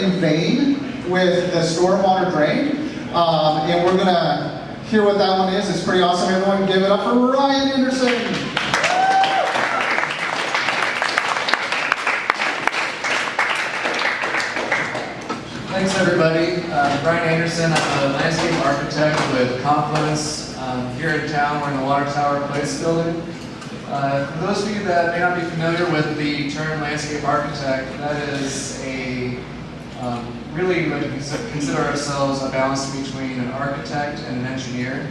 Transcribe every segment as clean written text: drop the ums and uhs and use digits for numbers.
in vain with the stormwater drain. And we're gonna hear what that one is. It's pretty awesome. Everyone give it up for Ryan Anderson. Thanks everybody. Brian Anderson, I'm a landscape architect with Confluence here in town. We're in the Water Tower Place building. For those of you that may not be familiar with the term landscape architect, that is a really what we consider ourselves a balance between an architect and an engineer.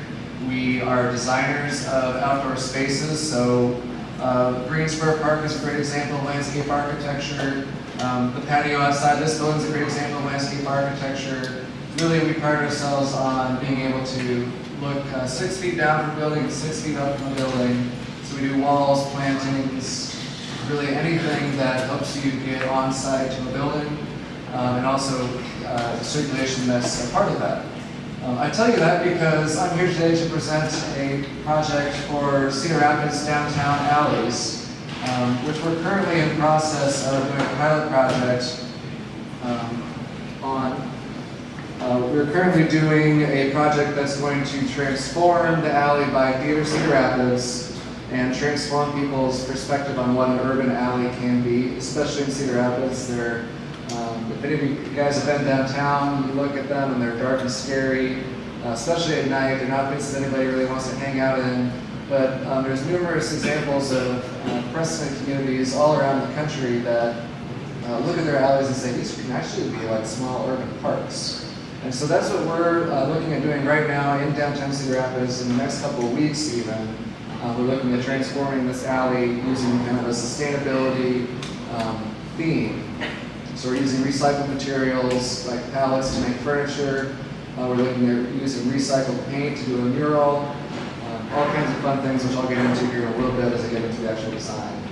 We are designers of outdoor spaces, so Greensboro Park is a great example of landscape architecture. The patio outside this building is a great example of landscape architecture. Really, we pride ourselves on being able to look 6 feet down from a building and 6 feet up from a building. So we do walls, plantings, really anything that helps you get on site to a building, and also circulation that's a part of that. I tell you that because I'm here today to present a project for Cedar Rapids downtown alleys, which we're currently in process of doing a pilot project on. We're currently doing a project that's going to transform the alley by Theater Cedar Rapids and transform people's perspective on what an urban alley can be, especially in Cedar Rapids. If any of you guys have been downtown, you look at them and they're dark and scary, especially at night. They're not places anybody really wants to hang out in. But there's numerous examples of precedent communities all around the country that look at their alleys and say, these can actually be like small urban parks. And so that's what we're looking at doing right now in downtown Cedar Rapids in the next couple of weeks even. We're looking at transforming this alley using kind of a sustainability theme. So we're using recycled materials like pallets to make furniture. We're looking at using recycled paint to do a mural. All kinds of fun things, which I'll get into here in a little bit as I get into the actual design.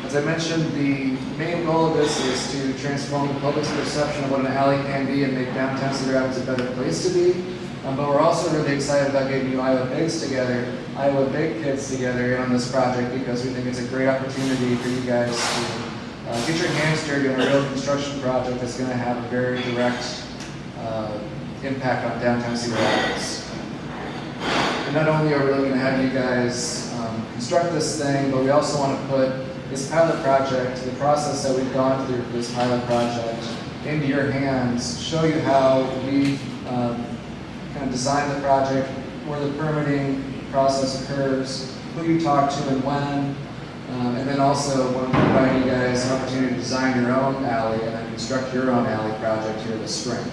As I mentioned, the main goal of this is to transform the public's perception of what an alley can be and make downtown Cedar Rapids a better place to be. But we're also really excited about getting you Iowa Bigs together, Iowa Big Kids together on this project because we think it's a great opportunity for you guys to get your hands dirty on a real construction project that's going to have a very direct impact on downtown Cedar Rapids. And not only are we looking to have you guys construct this thing, but we also want to put this pilot project, the process that we've gone through for this pilot project, into your hands, show you how we kind of design the project, where the permitting process occurs, who you talk to and when, and then also want to provide you guys an opportunity to design your own alley and then construct your own alley project here this spring.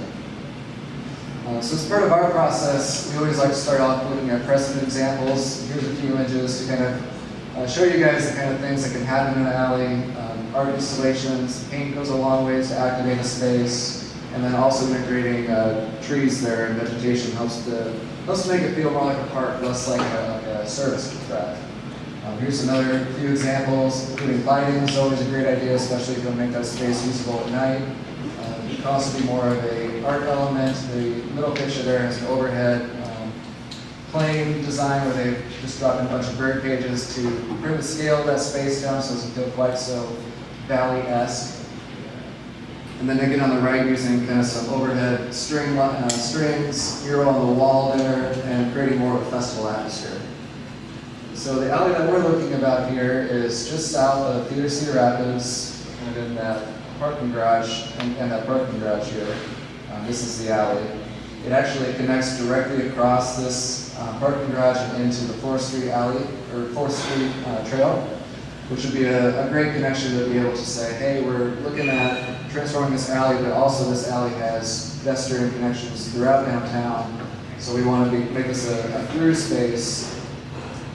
So as part of our process, we always like to start off looking at precedent examples. Here's a few images to kind of show you guys the kind of things that can happen in an alley. Art installations, paint goes a long ways to activate a space, and then also integrating trees there and vegetation helps to make it feel more like a park, less like a service contract. Here's another few examples, including lighting is always a great idea, especially if you want to make that space usable at night. It can also be more of an art element. The middle picture there has an overhead plane design where they've just dropped in a bunch of bird cages to bring the scale of that space down so it doesn't feel quite so valley-esque. And then again on the right, using kind of some overhead strings, mural on the wall there, and creating more of a festival atmosphere. So the alley that we're looking about here is just south of Theater Cedar Rapids, kind of in that parking garage, and that parking garage here. This is the alley. It actually connects directly across this parking garage and into the 4th Street alley, or 4th Street trail, which would be a great connection to be able to say, hey, we're looking at transforming this alley, but also this alley has pedestrian connections throughout downtown. So we want to make this a through space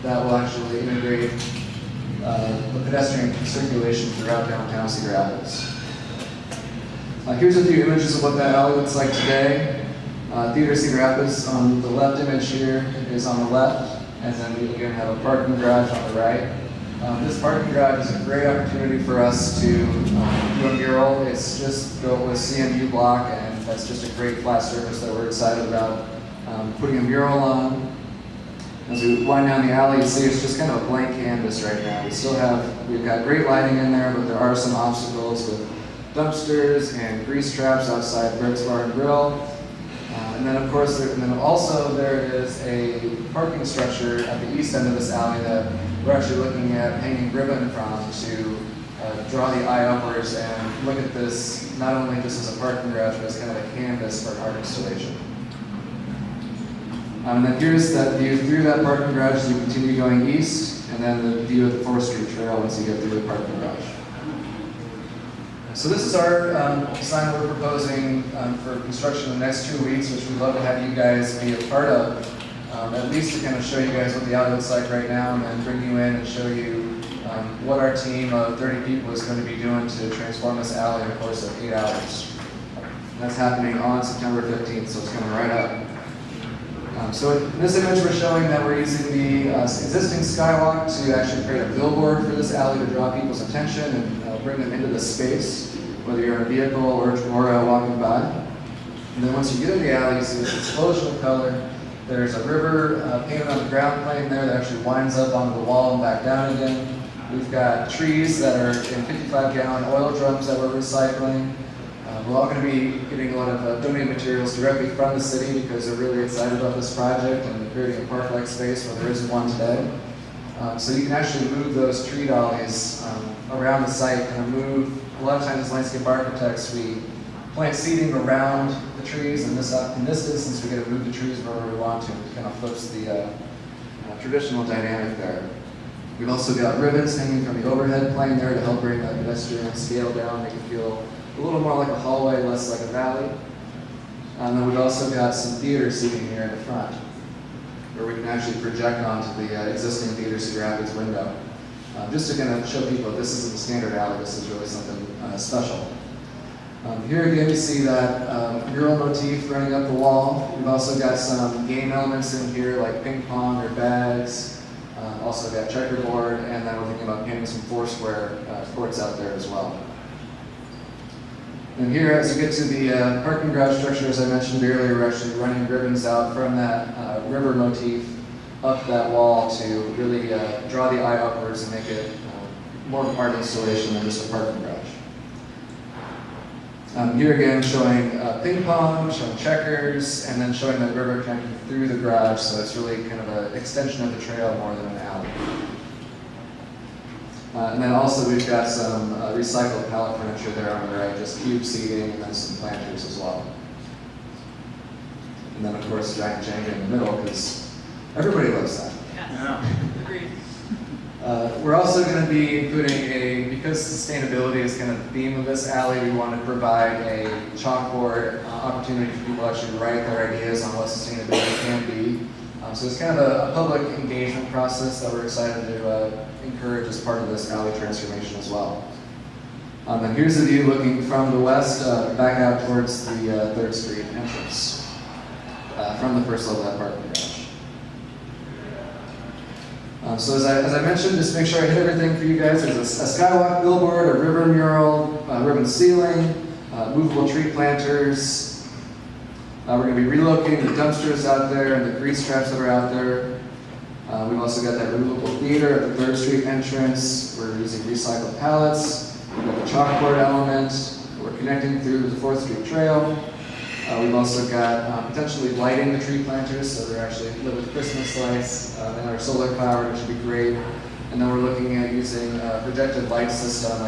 that will actually integrate the pedestrian circulation throughout downtown Cedar Rapids. Here's a few images of what that alley looks like today. Theater Cedar Rapids on the left image here is on the left, and then we again have a parking garage on the right. This parking garage is a great opportunity for us to do a mural. It's just built with CMU block, and that's just a great flat surface that we're excited about putting a mural on. As we wind down the alley, you see it's just kind of a blank canvas right now. We've got great lighting in there, but there are some obstacles with dumpsters and grease traps outside Bert's Bar and Grill. And then of course, there is a parking structure at the east end of this alley that we're actually looking at hanging ribbon from to draw the eye upwards and look at this not only just as a parking garage, but as kind of a canvas for an art installation. And then here's that view through that parking garage as you continue going east, and then the view of the 4th Street Trail once you get through the parking garage. So this is our design we're proposing for construction in the next 2 weeks, which we'd love to have you guys be a part of, at least to kind of show you guys what the alley looks like right now, and then bring you in and show you what our team of 30 people is going to be doing to transform this alley in the course of 8 hours. And that's happening on September 15th, so it's coming right up. So in this image, we're showing that we're using the existing skywalk to actually create a billboard for this alley to draw people's attention and bring them into the space, whether you're in a vehicle or walking by. And then once you get in the alley, you see this explosion of color. There's a river painted on the ground plane there that actually winds up onto the wall and back down again. We've got trees that are in 55-gallon oil drums that we're recycling. We're all going to be getting a lot of donated materials directly from the city because they're really excited about this project and creating a park-like space where there isn't one today. So you can actually move those tree dollies around the site, kind of move. A lot of times as landscape architects, we plant seating around the trees, and in this instance, we get to move the trees wherever we want to. It kind of flips the traditional dynamic there. We've also got ribbons hanging from the overhead plane there to help bring that pedestrian scale down, make it feel a little more like a hallway, less like a valley. And then we've also got some theater seating here in the front, where we can actually project onto the existing Theater Cedar Rapids window. Just to kind of show people this isn't a standard alley, this is really something special. Here again you see that mural motif running up the wall. We've also got some game elements in here like ping pong or bags. Also got checkerboard, and then we're thinking about painting some Foursquare courts out there as well. And here, as you get to the parking garage structure, as I mentioned earlier, we're actually running ribbons out from that river motif up that wall to really draw the eye upwards and make it more of an art installation than just a parking garage. Here again, showing ping pong, showing checkers, and then showing that river connecting through the garage, so it's really kind of an extension of the trail more than an alley. And then also we've got some recycled pallet furniture there on the right, just cube seating and then some planters as well. And then of course giant Jenga in the middle because everybody loves that. Yeah, agreed. We're also going to be including because sustainability is kind of the theme of this alley, we want to provide a chalkboard opportunity for people to actually write their ideas on what sustainability can be. So it's kind of a public engagement process that we're excited to encourage as part of this alley transformation as well. And here's the view looking from the west back out towards the 3rd Street entrance from the first level of that parking garage. So as I mentioned, just make sure I hit everything for you guys. There's a skywalk billboard, a river mural, ribbon ceiling, movable tree planters. We're going to be relocating the dumpsters out there and the grease traps that are out there. We've also got that removable theater at the 3rd Street entrance. We're using recycled pallets. We've got the chalkboard element. We're connecting through the 4th Street Trail. We've also got potentially lighting the tree planters, so they're actually lit with Christmas lights and our solar power, which would be great. And then we're looking at using a projected light system,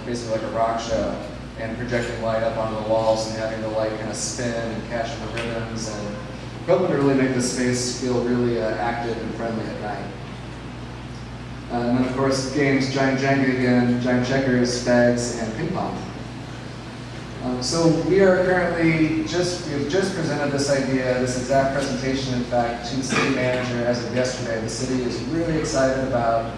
basically like a rock show, and projecting light up onto the walls and having the light kind of spin and catch in the ribbons, and hoping to really make the space feel really active and friendly at night. And then of course games, giant Jenga again, giant checkers, bags, and ping pong. So we are currently we've just presented this idea, this exact presentation, in fact, to the city manager as of yesterday. The city is really excited about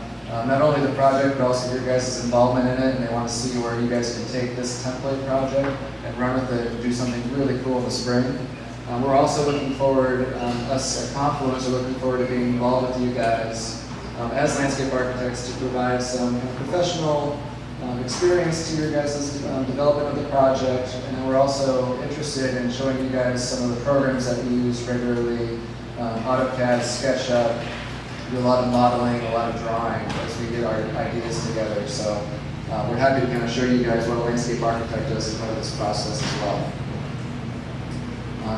not only the project, but also your guys' involvement in it, and they want to see where you guys can take this template project and run with it and do something really cool in the spring. We're also looking forward, us at Confluence are looking forward to being involved with you guys as landscape architects to provide some professional experience to your guys' development of the project. And then we're also interested in showing you guys some of the programs that we use regularly, AutoCAD, SketchUp, do a lot of modeling, a lot of drawing as we get our ideas together. So we're happy to kind of show you guys what a landscape architect does as part of this process as well.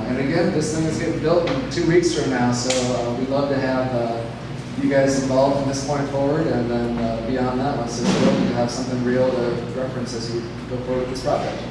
And again, this thing is getting built in 2 weeks from now, so we'd love to have you guys involved from this point forward, and then beyond that, once it's built, you have something real to reference as you go forward with this project.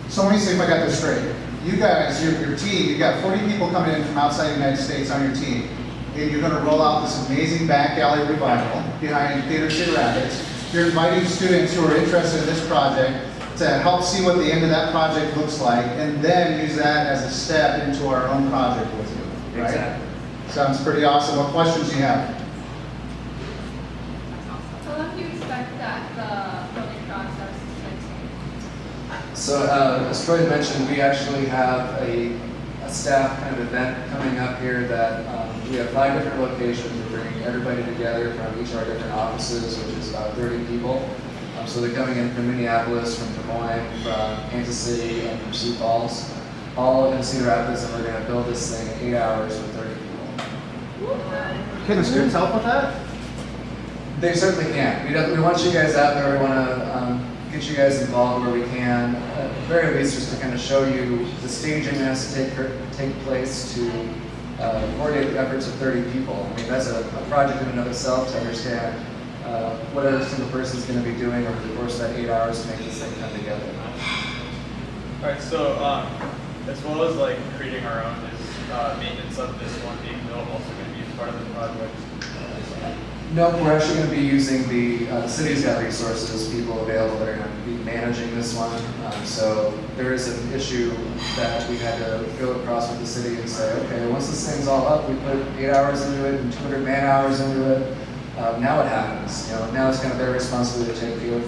So let me see if I got this straight. You guys, your team, you've got 40 people coming in from outside the United States on your team, and you're going to roll out this amazing back alley revival behind Theater City Rapids. You're inviting students who are interested in this project to help see what the end of that project looks like, and then use that as a step into our own project with you, right? Exactly. Sounds pretty awesome. What questions do you have? How long do you expect that the building process to take? So as Troy mentioned, we actually have a staff kind of event coming up here that we have 5 different locations. We're bringing everybody together from each of our different offices, which is about 30 people. So they're coming in from Minneapolis, from Des Moines, from Kansas City, and from Sioux Falls, all in Cedar Rapids, and we're going to build this thing in 8 hours with 30 people. Can the students help with that? They certainly can. We want you guys out there. We want to get you guys involved where we can. At the very least, just to kind of show you the staging that has to take place to coordinate the efforts of 30 people. I mean, that's a project in and of itself to understand what every single person is going to be doing over the course of that 8 hours to make this thing come together. All right, so as well as like creating our own, is maintenance of this one being built also going to be part of the project? No, we're actually going to be using the city's got resources, people available that are going to be managing this one. So there is an issue that we had to go across with the city and say, okay, once this thing's all up, we put 8 hours into it and 200 man hours into it. Now it happens. Now it's kind of their responsibility to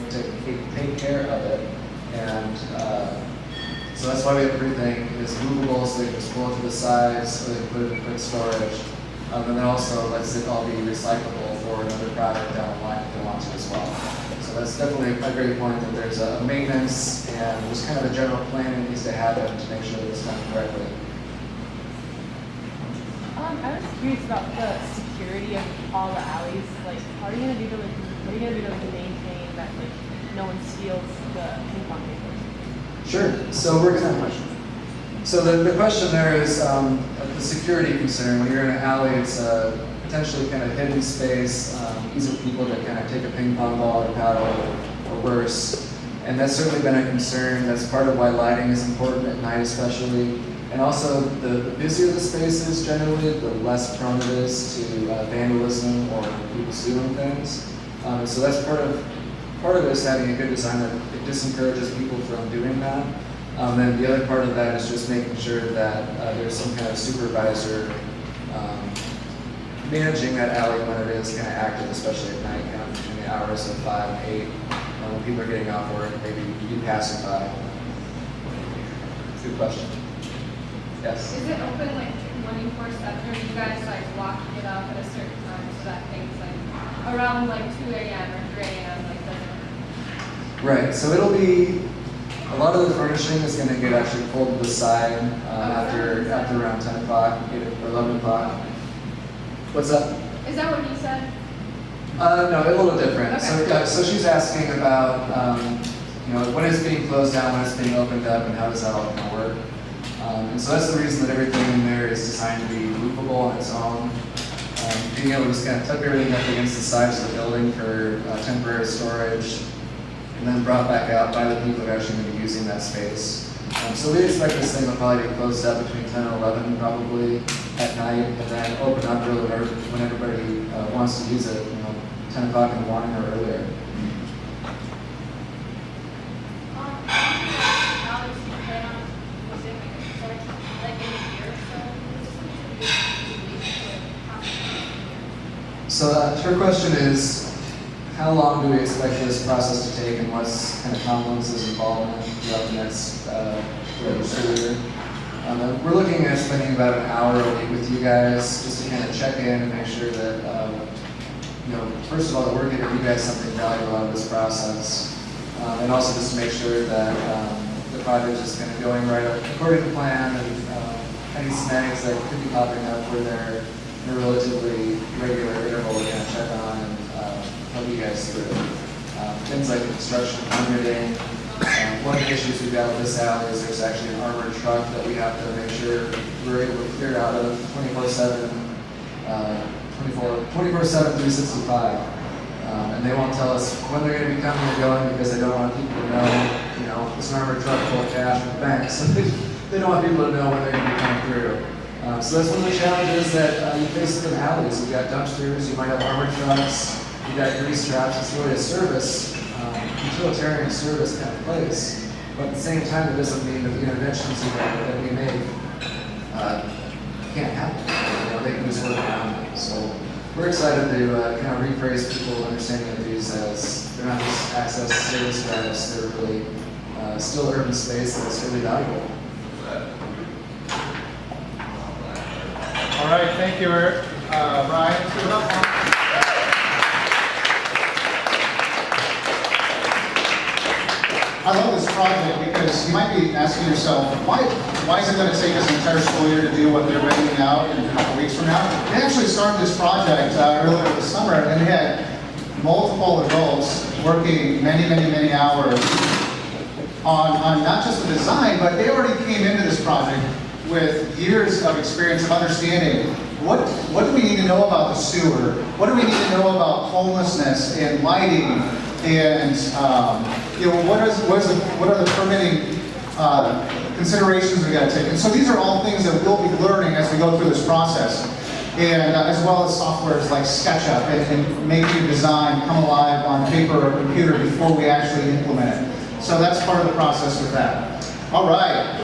take care of it. And so that's why we have everything is movable, so they can just pull it to the sides, so they can put it in quick storage. And then also lets it all be recyclable for another project down the line if they want to as well. So that's definitely a great point that there's a maintenance and just kind of a general plan that needs to happen to make sure that it's done correctly. I was curious about the security of all the alleys. Like, how are you gonna do to what are you gonna do to maintain that no one steals the ping pong tables? Sure. So we're gonna. So the question there is the security concern. When you're in an alley, it's a potentially kind of hidden space, easy for people to kind of take a ping pong ball or paddle or worse. And that's certainly been a concern. That's part of why lighting is important at night especially. And also the busier the space is generally, the less prone it is to vandalism or people stealing things. So that's part of it is having a good design that it disencourages people from doing that. Then the other part of that is just making sure that there's some kind of supervisor managing that alley when it is kind of active, especially at night, kind of between the hours of 5 and 8, when people are getting off work, maybe you passing by. Good question. Yes? Is it open like 24/7, or do you guys like locking it up at a certain time so that things like around like 2 a.m. or 3 a.m. like doesn't? Right, so it'll be, a lot of the furnishing is going to get actually pulled to the side after around 10 o'clock or 11 o'clock. What's up? Is that what you said? No, a little different. Okay. So she's asking about, when it's being closed down, when it's being opened up, and how does that all kind of work? And so that's the reason that everything in there is designed to be movable on its own. Being able to just kind of tuck everything up against the sides of the building for temporary storage, and then brought back out by the people who are actually going to be using that space. So we expect this thing will probably be closed up between 10 and 11 probably at night, and then open up really when everybody wants to use it, 10 o'clock in the morning or earlier. So her question is, how long do we expect this process to take, and what's kind of Tomlins's involvement throughout the next school year? We're looking at spending about an hour a week with you guys, just to kind of check in and make sure that, first of all, that we're giving you guys something valuable out of this process, and also just to make sure that the project is kind of going right according to plan, and any snags that could be popping up where they're in a relatively regular interval, we're going to check on and help you guys through. Things like construction permitting. One of the issues we've got with this alley is there's actually an armored truck that we have to make sure we're able to clear out of 24/7, 365. And they won't tell us when they're going to be coming or going because they don't want people to know, it's an armored truck full of cash from the bank. So they don't want people to know when they're going to be coming through. So that's one of the challenges that you face in alleys. You've got dumpsters, you might have armored trucks, you've got grease traps. It's really a service, utilitarian service kind of place. But at the same time, it doesn't mean that the interventions that we make can't happen. They can just work around it. So we're excited to kind of rephrase people's understanding of these as they're not just access service drives, they're really still urban space that's really valuable. All right, thank you, Eric. Brian, give it up. I love this project because you might be asking yourself, why is it going to take us an entire school year to do what they're renting out in a couple weeks from now? We actually started this project earlier this summer, and we had multiple adults working many hours on not just the design, but they already came into this project with years of experience of understanding what do we need to know about the sewer? What do we need to know about homelessness and lighting? And what are the permitting considerations we got to take? And so these are all things that we'll be learning as we go through this process, and as well as softwares like SketchUp and making your design come alive on paper or computer before we actually implement it. So that's part of the process with that. All right.